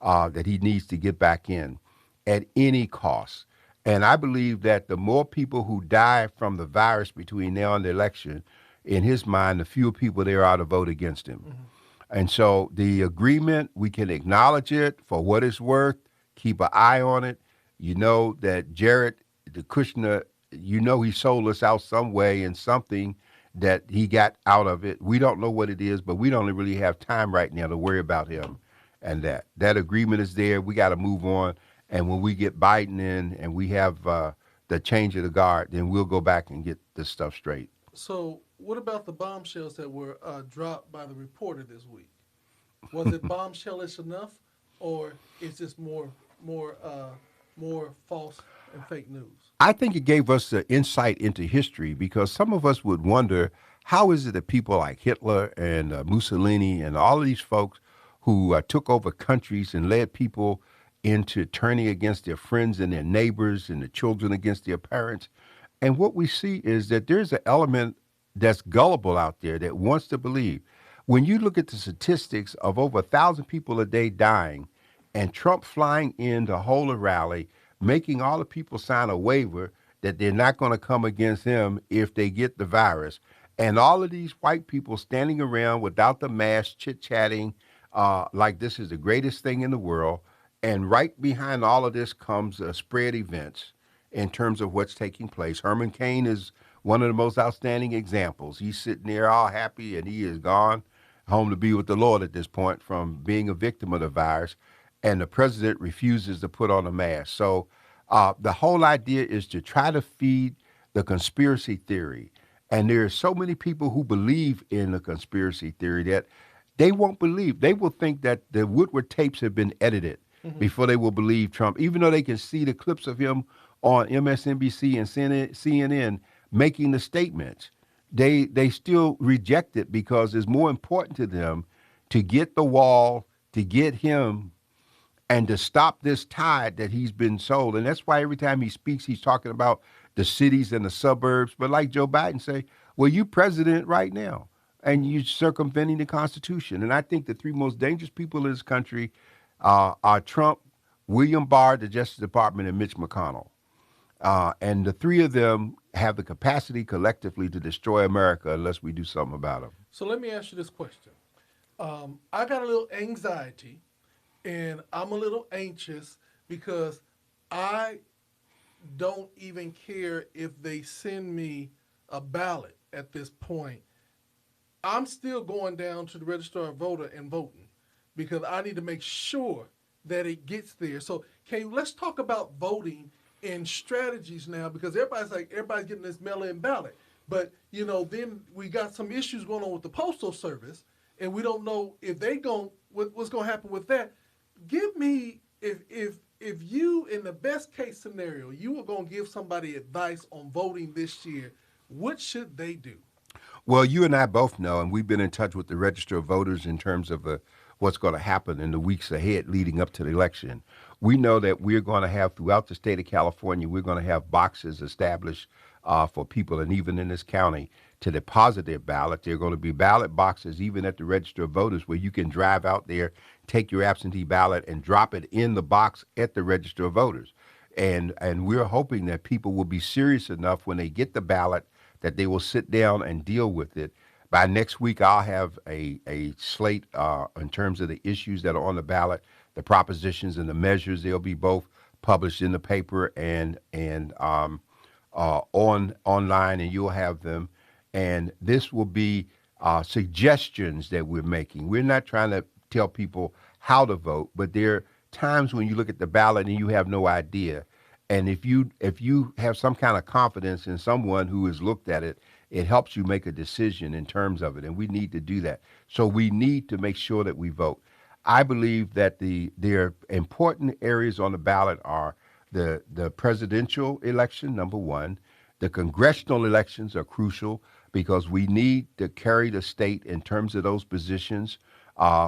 that he needs to get back in at any cost. And I believe that the more people who die from the virus between now and the election, in his mind, the fewer people there are to vote against him. Mm-hmm. And so the agreement, we can acknowledge it for what it's worth, keep an eye on it. You know that Jared, the Kushner, he sold us out some way and something that he got out of it. We don't know what it is, but we don't really have time right now to worry about him and that. That agreement is there. We got to move on. And when we get Biden in and we have the change of the guard, then we'll go back and get this stuff straight. So what about the bombshells that were dropped by the reporter this week? Was it bombshellish enough, or is this more false and fake news? I think it gave us the insight into history because some of us would wonder, how is it that people like Hitler and Mussolini and all of these folks who took over countries and led people into turning against their friends and their neighbors and the children against their parents? And what we see is that there's an element that's gullible out there that wants to believe. When you look at the statistics of over 1,000 people a day dying and Trump flying in to hold a rally, making all the people sign a waiver that they're not going to come against him if they get the virus, and all of these white people standing around without the mask, chit-chatting like this is the greatest thing in the world, and right behind all of this comes spread events in terms of what's taking place. Herman Cain is one of the most outstanding examples. He's sitting there all happy, and he is gone home to be with the Lord at this point from being a victim of the virus, and the president refuses to put on a mask. So the whole idea is to try to feed the conspiracy theory. And there are so many people who believe in the conspiracy theory that they won't believe. They will think that the Woodward tapes have been edited before they will believe Trump, even though they can see the clips of him on MSNBC and CNN making the statements. they still reject it because it's more important to them to get the wall, to get him, and to stop this tide that he's been sold. And that's why every time he speaks, he's talking about the cities and the suburbs. But like Joe Biden say, well, you president right now, and you circumventing the Constitution. And I think the three most dangerous people in this country are Trump, William Barr, the Justice Department, and Mitch McConnell. And the three of them have the capacity collectively to destroy America unless we do something about them. So let me ask you this question. I got a little anxiety and I'm a little anxious because I don't even care if they send me a ballot at this point. I'm still going down to the registrar of voter and voting because I need to make sure that it gets there. So let's talk about voting and strategies now, because everybody's getting this mail-in ballot. But, then we got some issues going on with the Postal Service, and we don't know if what's going to happen with that. Give me, if you, in the best case scenario, you were going to give somebody advice on voting this year, what should they do? Well, you and I both know, and we've been in touch with the Register of Voters in terms of what's going to happen in the weeks ahead leading up to the election. We know that we're going to have, throughout the state of California, we're going to have boxes established for people, and even in this county, to deposit their ballot. There are going to be ballot boxes even at the Register of Voters where you can drive out there, take your absentee ballot, and drop it in the box at the Register of Voters. And we're hoping that people will be serious enough when they get the ballot that they will sit down and deal with it. By next week, I'll have a slate in terms of the issues that are on the ballot, the propositions and the measures. They'll be both published in the paper and online, and you'll have them. And this will be suggestions that we're making. We're not trying to tell people how to vote, but there are times when you look at the ballot and you have no idea. And if you have some kind of confidence in someone who has looked at it, it helps you make a decision in terms of it. And we need to do that. So we need to make sure that we vote. I believe that there important areas on the ballot are the presidential election, number one. The congressional elections are crucial because we need to carry the state in terms of those positions,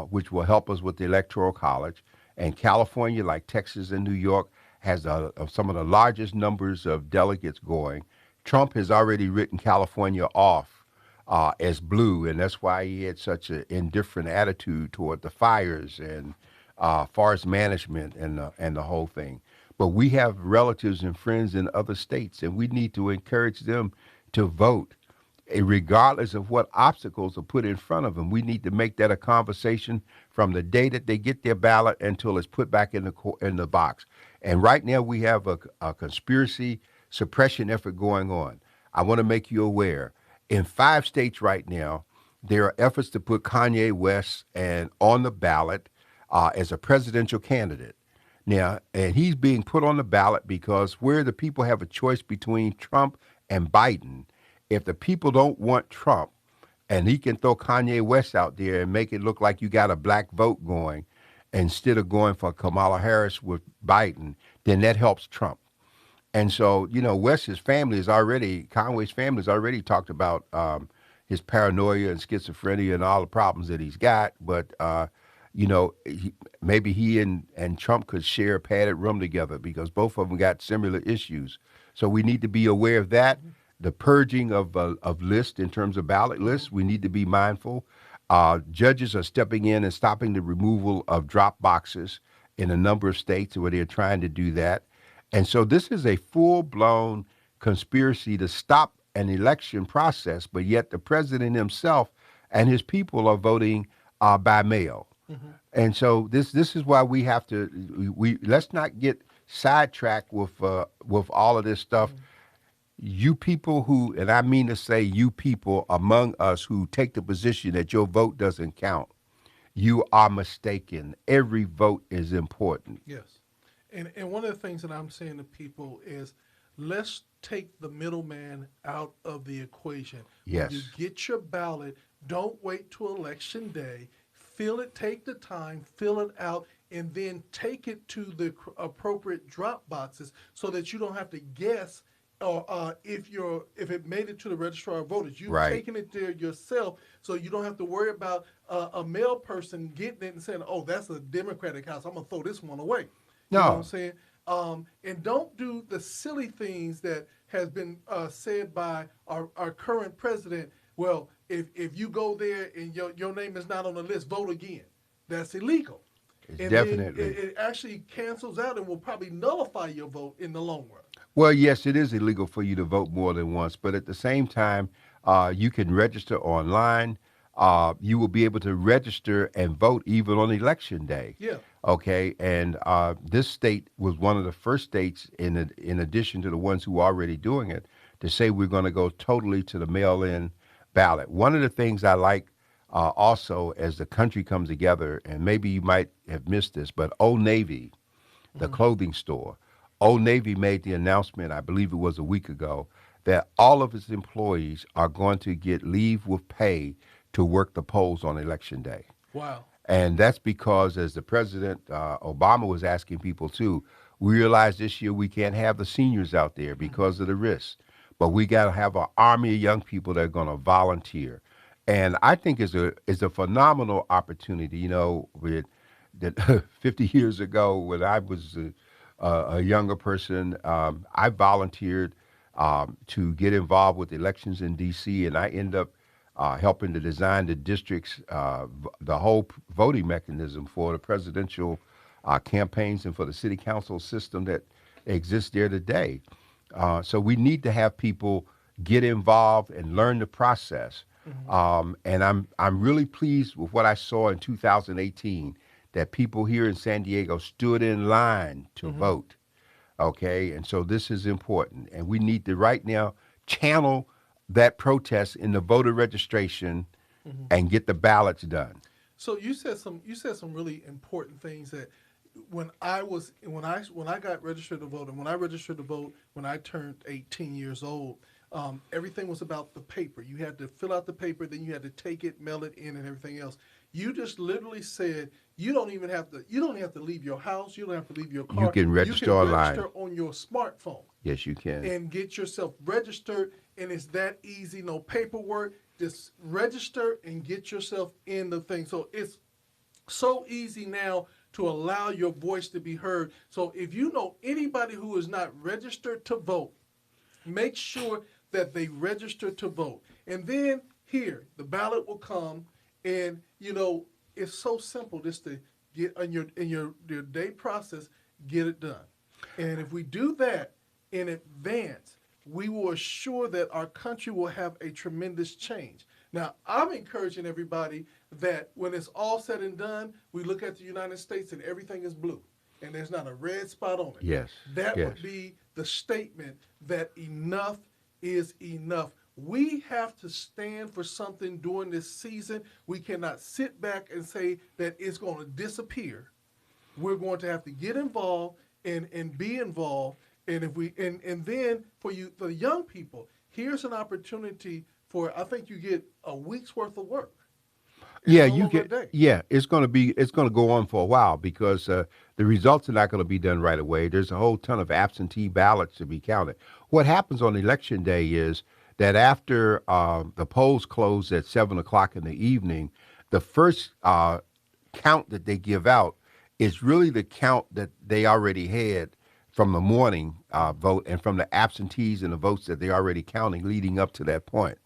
which will help us with the Electoral College. And California, like Texas and New York, has some of the largest numbers of delegates going. Trump has already written California off as blue, and that's why he had such an indifferent attitude toward the fires and forest management and the whole thing. But we have relatives and friends in other states, and we need to encourage them to vote, regardless of what obstacles are put in front of them. We need to make that a conversation from the day that they get their ballot until it's put back in the box. And right now we have a conspiracy suppression effort going on. I want to make you aware, in 5 states right now, there are efforts to put Kanye West on the ballot as a presidential candidate. Now, and he's being put on the ballot because where the people have a choice between Trump and Biden, if the people don't want Trump, and he can throw Kanye West out there and make it look like you got a black vote going, instead of going for Kamala Harris with Biden, then that helps Trump. And so, West's family Conway's family has already talked about his paranoia and schizophrenia and all the problems that he's got. But, maybe he and Trump could share a padded room together because both of them got similar issues. So we need to be aware of that. The purging of lists in terms of ballot lists, we need to be mindful. Judges are stepping in and stopping the removal of drop boxes in a number of states where they're trying to do that. And so this is a full-blown conspiracy to stop an election process, but yet the president himself and his people are voting by mail. Mm-hmm. And so this is why we have to let's not get sidetracked with all of this stuff. Mm-hmm. You people who, and I mean to say you people among us who take the position that your vote doesn't count, you are mistaken. Every vote is important. Yes. And one of the things that I'm saying to people is let's take the middleman out of the equation. Yes. When you get your ballot, don't wait till election day. Fill it, take the time, fill it out, and then take it to the appropriate drop boxes so that you don't have to guess or if it made it to the registrar of voters, you've Right. taken it there yourself, so you don't have to worry about a male person getting it and saying, "Oh, that's a Democratic house. I'm gonna throw this one away." You know what I'm No. saying? And don't do the silly things that has been said by our current president. Well, if you go there and your name is not on the list, vote again. That's illegal. It's And then definitely. it actually cancels out and will probably nullify your vote in the long run. Well, yes, it is illegal for you to vote more than once, but at the same time, you can register online. You will be able to register and vote even on election day. Yeah. Okay, and this state was one of the first states, in addition to the ones who are already doing it, to say we're going to go totally to the mail-in ballot. One of the things I like also as the country comes together, and maybe you might have missed this, but Old Navy, the clothing store, Old Navy made the announcement, I believe it was a week ago, that all of its employees are going to get leave with pay to work the polls on election day. Wow. And that's because, as the president, Obama was asking people too, we realize this year we can't have the seniors out there because of the risks, but we got to have an army of young people that are going to volunteer. And I think is a phenomenal opportunity. You know, with that 50 years ago when I was a younger person, I volunteered to get involved with elections in D.C. and I ended up helping to design the district's the whole voting mechanism for the presidential campaigns and for the city council system that exists there today. So we need to have people get involved and learn the process. And I'm really pleased with what I saw in 2018 that people here in San Diego stood in line to vote. Okay, and so this is important, and we need to right now channel that protest into voter registration and get the ballots done. So you said some really important things that when I got registered to vote and when I registered to vote when I turned 18 years old, everything was about the paper. You had to fill out the paper, then you had to take it, mail it in, and everything else. You just literally said you don't have to leave your house. You don't have to leave your car. You can register online. Register on your smartphone. Yes, you can. And get yourself registered, and it's that easy. No paperwork. Just register and get yourself in the thing. So it's so easy now to allow your voice to be heard. So if you know anybody who is not registered to vote, make sure that they register to vote. And then here, the ballot will come, and it's so simple just to get in your day process, get it done. And if we do that in advance, we will assure that our country will have a tremendous change. Now, I'm encouraging everybody that when it's all said and done, we look at the United States and everything is blue, and there's not a red spot on it. Yes. That yes. would be the statement that enough is enough. We have to stand for something during this season. We cannot sit back and say that it's going to disappear. We're going to have to get involved and be involved. And if we and then for the young people, here's an opportunity for I think you get a week's worth of work. Yeah, you get. Yeah, it's going to go on for a while because the results are not going to be done right away. There's a whole ton of absentee ballots to be counted. What happens on election day is that after the polls close at 7:00 in the evening, the first count that they give out is really the count that they already had from the morning vote and from the absentees and the votes that they're already counting leading up to that point.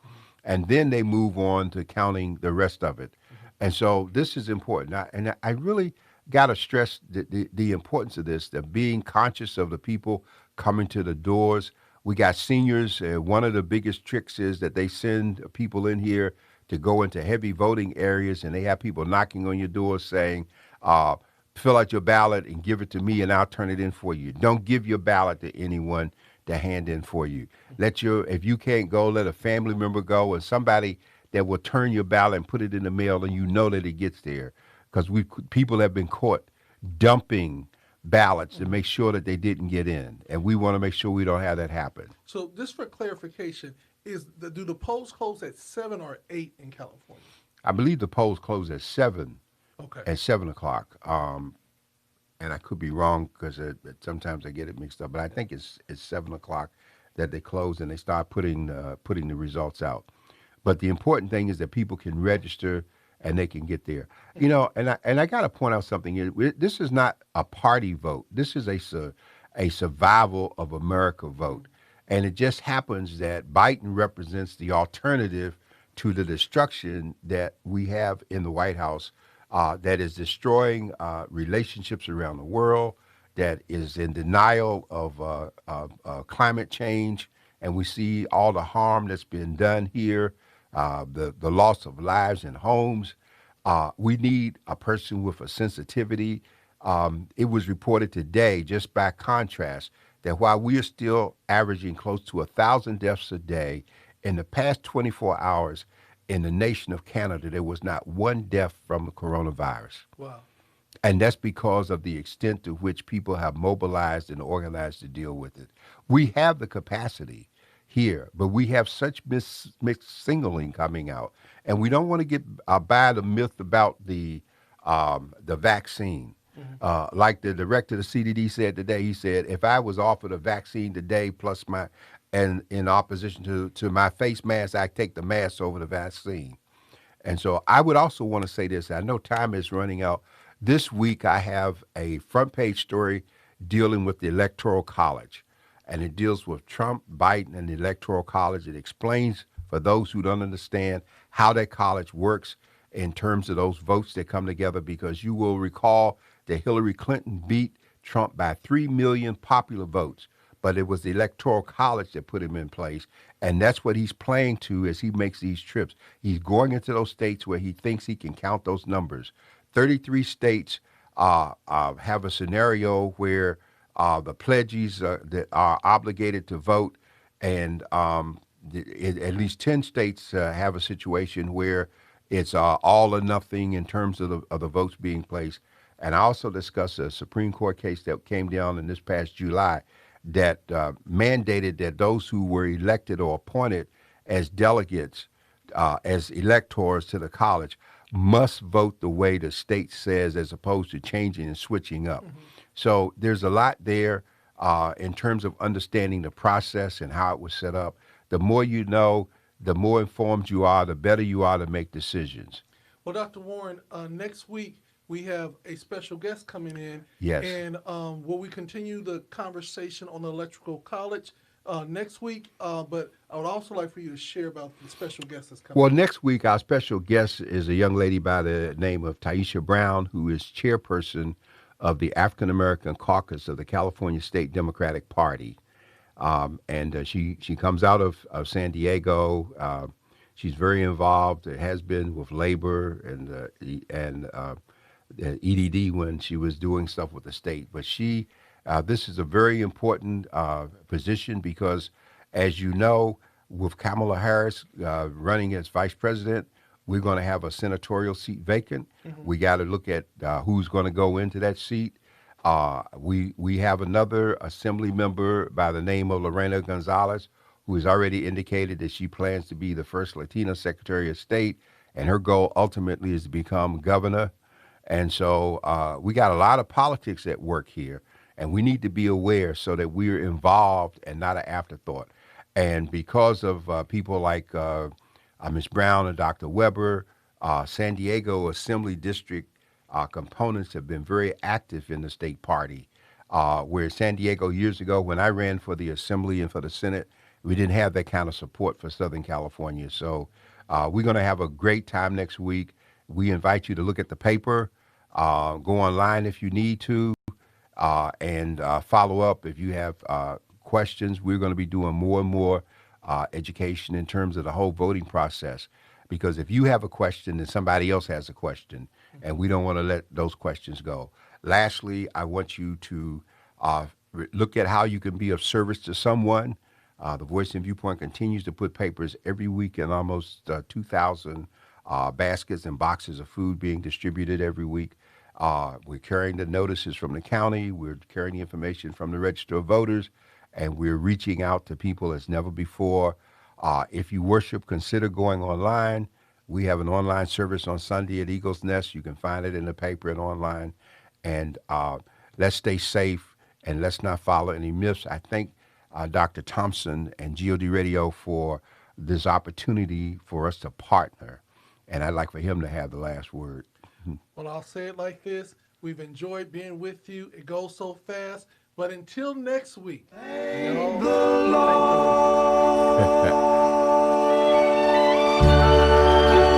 And then they move on to counting the rest of it. And so this is important. And I really got to stress the importance of this, that being conscious of the people coming to the doors. We got seniors. One of the biggest tricks is that they send people in here to go into heavy voting areas, and they have people knocking on your door saying, fill out your ballot and give it to me, and I'll turn it in for you. Don't give your ballot to anyone to hand in for you. If you can't go, let a family member go, and somebody that will turn your ballot and put it in the mail, and you know that it gets there, because people have been caught dumping ballots to make sure that they didn't get in, and we want to make sure we don't have that happen. So just for clarification, do the polls close at 7 or 8 in California? I believe the polls close at 7. Okay. At 7:00. And I could be wrong because sometimes I get it mixed up, but I think it's 7:00 that they close and they start putting the results out. But the important thing is that people can register and they can get there. You know, and I got to point out something here. This is not a party vote. This is a survival of America vote. And it just happens that Biden represents the alternative to the destruction that we have in the White House, that is destroying relationships around the world, that is in denial of climate change. And we see all the harm that's been done here, the loss of lives and homes. We need a person with a sensitivity. It was reported today, just by contrast, that while we are still averaging close to 1,000 deaths a day, in the past 24 hours in the nation of Canada, there was not one death from the coronavirus. Wow. And that's because of the extent to which people have mobilized and organized to deal with it. We have the capacity here, but we have such mixed signaling coming out. And we don't want to get buy the myth about the vaccine. Like the director of the CDD said today, he said, if I was offered a vaccine today plus and in opposition to my face mask, I take the mask over the vaccine. And so I would also want to say this. I know time is running out. This week I have a front page story dealing with the Electoral College. And it deals with Trump, Biden, and the Electoral College. It explains, for those who don't understand, how that college works in terms of those votes that come together, because you will recall that Hillary Clinton beat Trump by 3 million popular votes, but it was the Electoral College that put him in place, and that's what he's playing to as he makes these trips. He's going into those states where he thinks he can count those numbers. 33 states have a scenario where the pledges that are obligated to vote, and at least 10 states have a situation where it's all or nothing in terms of the votes being placed. And I also discussed a Supreme Court case that came down in this past July that mandated that those who were elected or appointed as delegates, as electors to the college, must vote the way the state says, as opposed to changing and switching up. So there's a lot there in terms of understanding the process and how it was set up. The more you know, the more informed you are, the better you are to make decisions. Well, Dr. Warren, next week we have a special guest coming in. Yes. And will we continue the conversation on the Electoral College next week? But I would also like for you to share about the special guest that's coming. Well, next week, our special guest is a young lady by the name of Taisha Brown, who is chairperson of the African American Caucus of the California State Democratic Party. And she comes out of San Diego. She's very involved. It has been with labor and EDD when she was doing stuff with the state. But this is a very important position because, as you know, with Kamala Harris running as vice president, we're going to have a senatorial seat vacant. We got to look at who's going to go into that seat. We have another assembly member by the name of Leona Gonzalez, who has already indicated that she plans to be the first Latina Secretary of State, and her goal ultimately is to become governor. And so we got a lot of politics at work here, and we need to be aware so that we're involved and not an afterthought. And because of people like Ms. Brown and Dr. Weber, San Diego Assembly District components have been very active in the state party. Where San Diego years ago, when I ran for the Assembly and for the Senate, we didn't have that kind of support for Southern California. So we're going to have a great time next week. We invite you to look at the paper, go online if you need to, and follow up if you have questions. We're going to be doing more and more education in terms of the whole voting process. Because if you have a question, then somebody else has a question, and we don't want to let those questions go. Lastly, I want you to look at how you can be of service to someone. The Voice and Viewpoint continues to put papers every week in almost 2,000 baskets and boxes of food being distributed every week. We're carrying the notices from the county. We're carrying the information from the Register of Voters, and we're reaching out to people as never before. If you worship, consider going online. We have an online service on Sunday at Eagle's Nest. You can find it in the paper and online. And let's stay safe, and let's not follow any myths. I think Dr. Thompson and GOD Radio for this opportunity for us to partner. And I'd like for him to have the last word. Well, I'll say it like this. We've enjoyed being with you. It goes so fast. But until next week. The Lord.